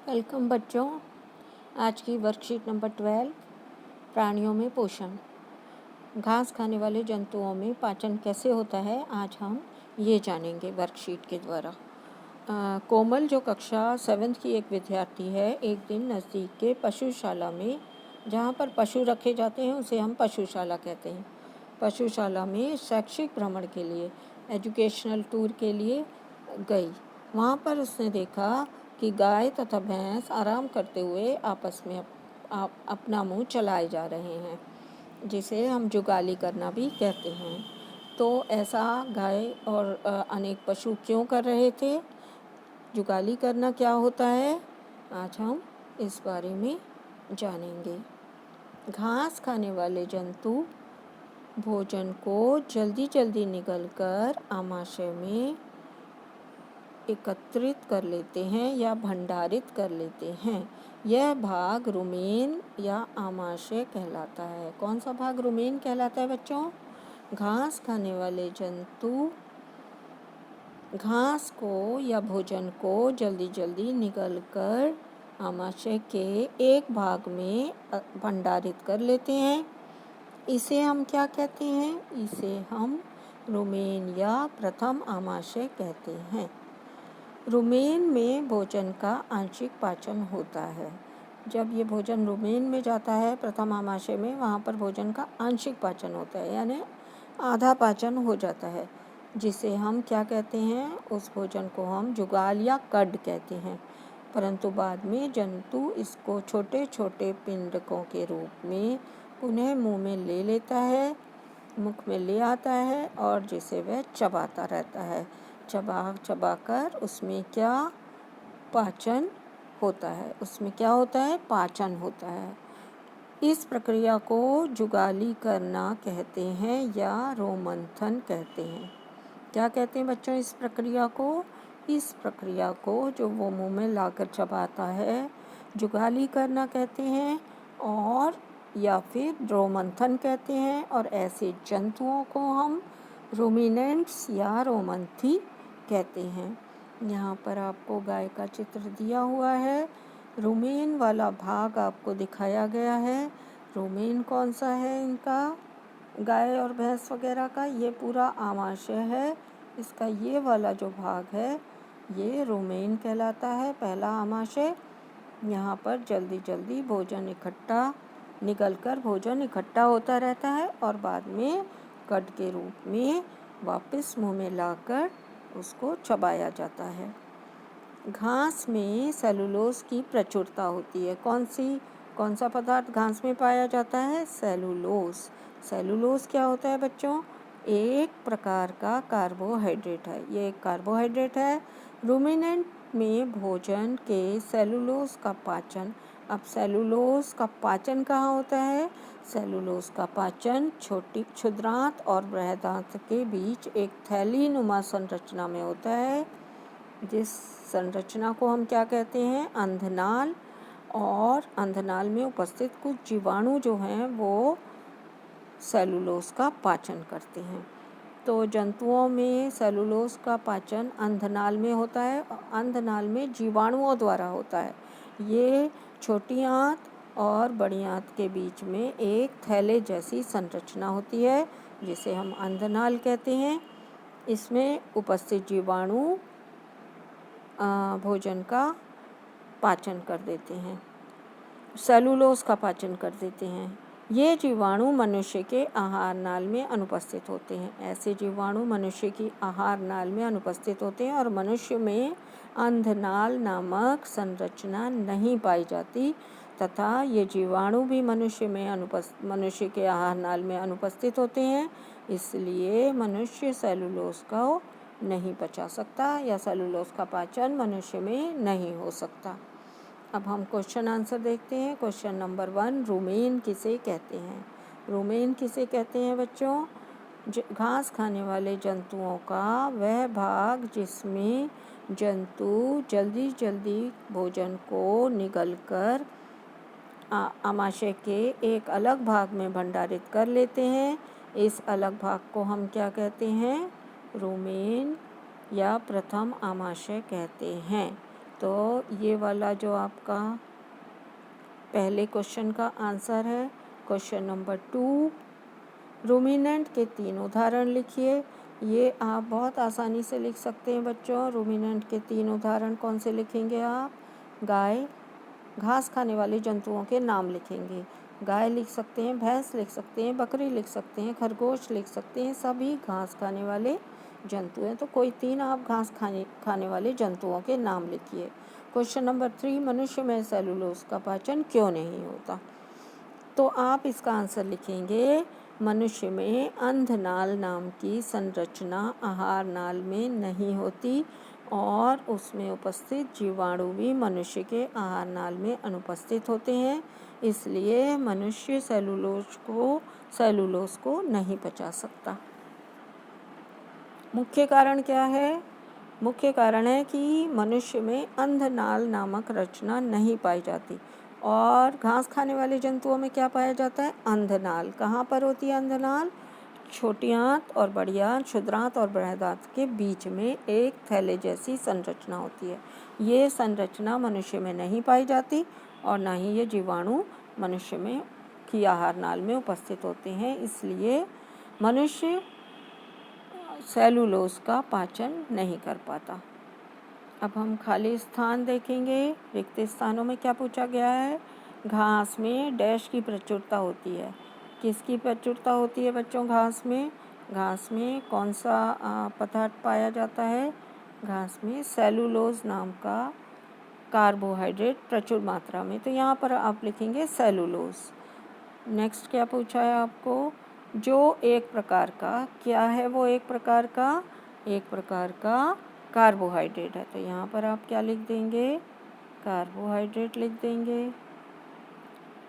Welcome बच्चों। आज की वर्कशीट नंबर 12 प्राणियों में पोषण। घास खाने वाले जंतुओं में पाचन कैसे होता है, आज हम ये जानेंगे वर्कशीट के द्वारा। कोमल जो कक्षा 7th की एक विद्यार्थी है, एक दिन नज़दीक के पशुशाला में, जहाँ पर पशु रखे जाते हैं उसे हम पशुशाला कहते हैं, पशुशाला में शैक्षिक भ्रमण के लिए, एजुकेशनल टूर के लिए गई। वहाँ पर उसने देखा कि गाय तथा भैंस आराम करते हुए आपस में अपना मुंह चलाए जा रहे हैं, जिसे हम जुगाली करना भी कहते हैं। तो ऐसा गाय और अनेक पशु क्यों कर रहे थे? जुगाली करना क्या होता है, आज हम इस बारे में जानेंगे। घास खाने वाले जंतु भोजन को जल्दी जल्दी निगलकर आमाशय में एकत्रित कर लेते हैं या भंडारित कर लेते हैं। यह भाग रुमेन या आमाशय कहलाता है। कौन सा भाग रुमेन कहलाता है बच्चों? घास खाने वाले जंतु घास को या भोजन को जल्दी जल्दी निगलकर आमाशय के एक भाग में भंडारित कर लेते हैं। इसे हम क्या कहते हैं? इसे हम रुमेन या प्रथम आमाशय कहते हैं। रुमेन में भोजन का आंशिक पाचन होता है। जब ये भोजन रुमेन में जाता है प्रथम आमाशय में, वहाँ पर भोजन का आंशिक पाचन होता है, यानी आधा पाचन हो जाता है, जिसे हम क्या कहते हैं? उस भोजन को हम जुगाल या कड कहते हैं। परंतु बाद में जंतु इसको छोटे छोटे पिंडकों के रूप में पुनः मुंह में ले लेता है, मुख में ले आता है, और जिसे वह चबाता रहता है। चबा कर उसमें क्या पाचन होता है? उसमें क्या होता है? पाचन होता है। इस प्रक्रिया को जुगाली करना कहते हैं या रोमंथन कहते हैं। क्या कहते हैं बच्चों इस प्रक्रिया को? इस प्रक्रिया को जो वो मुंह में लाकर चबाता है, जुगाली करना कहते हैं, और या फिर रोमंथन कहते हैं। और ऐसे जंतुओं को हम रूमिनेंट्स या रोमंथी कहते हैं। यहाँ पर आपको गाय का चित्र दिया हुआ है। रुमेन वाला भाग आपको दिखाया गया है। रुमेन कौन सा है इनका? गाय और भैंस वगैरह का ये पूरा आमाशय है। इसका ये वाला जो भाग है ये रुमेन कहलाता है, पहला आमाशय। यहाँ पर जल्दी जल्दी भोजन इकट्ठा निकलकर भोजन इकट्ठा होता रहता है और बाद में कड के रूप में वापस मुंह में लाकर उसको चबाया जाता है। घास में सेलुलोज की प्रचुरता होती है। कौन सा पदार्थ घास में पाया जाता है? सेलुलोज। सेलुलोज क्या होता है बच्चों? एक प्रकार का कार्बोहाइड्रेट है। ये एक कार्बोहाइड्रेट है। रूमिनेंट में भोजन के सेलुलोज का पाचन। अब सेलुलोज का पाचन कहाँ होता है? सेलुलोज का पाचन छोटी क्षुद्रांत और बृहदांत के बीच एक थैलीनुमा संरचना में होता है, जिस संरचना को हम क्या कहते हैं? अंधनाल। और अंधनाल में उपस्थित कुछ जीवाणु जो हैं वो सेलुलोज का पाचन करते हैं। तो जंतुओं में सेलुलोज का पाचन अंधनाल में होता है। अंधनाल में जीवाणुओं द्वारा होता है। ये छोटी आंत और बड़ी आंत के बीच में एक थैले जैसी संरचना होती है, जिसे हम अंधनाल कहते हैं। इसमें उपस्थित जीवाणु भोजन का पाचन कर देते हैं, सेलुलोज का पाचन कर देते हैं। ये जीवाणु मनुष्य के आहार नाल में अनुपस्थित होते हैं। ऐसे जीवाणु मनुष्य की आहार नाल में अनुपस्थित होते हैं और मनुष्य में अंधनाल नामक संरचना नहीं पाई जाती, तथा ये जीवाणु भी मनुष्य के आहार नाल में अनुपस्थित होते हैं। इसलिए मनुष्य सेलुलोज को नहीं पचा सकता या सेलुलोज का पाचन मनुष्य में नहीं हो सकता। अब हम क्वेश्चन आंसर देखते हैं। क्वेश्चन नंबर 1, रुमेन किसे कहते हैं? रुमेन किसे कहते हैं बच्चों? घास खाने वाले जंतुओं का वह भाग जिसमें जंतु जल्दी जल्दी भोजन को निगलकर आमाशय के एक अलग भाग में भंडारित कर लेते हैं। इस अलग भाग को हम क्या कहते हैं? रुमेन या प्रथम आमाशय कहते हैं। तो ये वाला जो आपका पहले क्वेश्चन का आंसर है। क्वेश्चन नंबर 2, रूमिनेंट के 3 उदाहरण लिखिए। ये आप बहुत आसानी से लिख सकते हैं बच्चों। रूमिनेंट के 3 उदाहरण कौन से लिखेंगे आप? गाय, घास खाने वाले जंतुओं के नाम लिखेंगे। गाय लिख सकते हैं, भैंस लिख सकते हैं, बकरी लिख सकते हैं, खरगोश लिख सकते हैं, सभी घास खाने वाले जंतु हैं। तो कोई 3 आप घास खाने वाले जंतुओं के नाम लिखिए। क्वेश्चन नंबर 3, मनुष्य में सेलुलोज का पाचन क्यों नहीं होता? तो आप इसका आंसर लिखेंगे, मनुष्य में अंधनाल नाम की संरचना आहार नाल में नहीं होती और उसमें उपस्थित जीवाणु भी मनुष्य के आहार नाल में अनुपस्थित होते हैं, इसलिए मनुष्य सेलुलोज को नहीं पचा सकता। मुख्य कारण क्या है? मुख्य कारण है कि मनुष्य में अंधनाल नामक रचना नहीं पाई जाती और घास खाने वाले जंतुओं में क्या पाया जाता है? अंधनाल। कहाँ पर होती है अंधनाल? छोटी आंत और बड़ी आंत, क्षुद्रांत और बृहदांत के बीच में एक थैले जैसी संरचना होती है। ये संरचना मनुष्य में नहीं पाई जाती और ना ही ये जीवाणु मनुष्य में की आहार नाल में उपस्थित होते हैं, इसलिए मनुष्य सेलुलोज का पाचन नहीं कर पाता। अब हम खाली स्थान देखेंगे। रिक्त स्थानों में क्या पूछा गया है? घास में डैश की प्रचुरता होती है। किसकी प्रचुरता होती है बच्चों घास में? घास में कौन सा पदार्थ पाया जाता है? घास में सेलुलोज नाम का कार्बोहाइड्रेट प्रचुर मात्रा में। तो यहाँ पर आप लिखेंगे सेलुलोज। नेक्स्ट क्या पूछा है आपको? जो एक प्रकार का, क्या है वो एक प्रकार का कार्बोहाइड्रेट है। तो यहाँ पर आप क्या लिख देंगे? कार्बोहाइड्रेट लिख देंगे।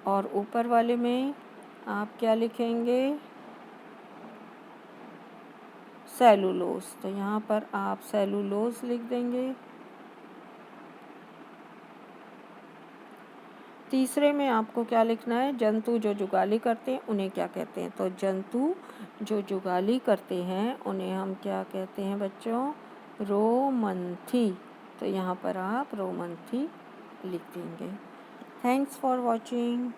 और ऊपर वाले में आप क्या लिखेंगे? सेलुलोज। तो यहाँ पर आप सेलुलोज लिख देंगे। तीसरे में आपको क्या लिखना है? जंतु जो जुगाली करते हैं उन्हें क्या कहते हैं? तो जंतु जो जुगाली करते हैं उन्हें हम क्या कहते हैं बच्चों? रोमंथी। तो यहाँ पर आप रोमंथी लिख देंगे। Thanks for watching.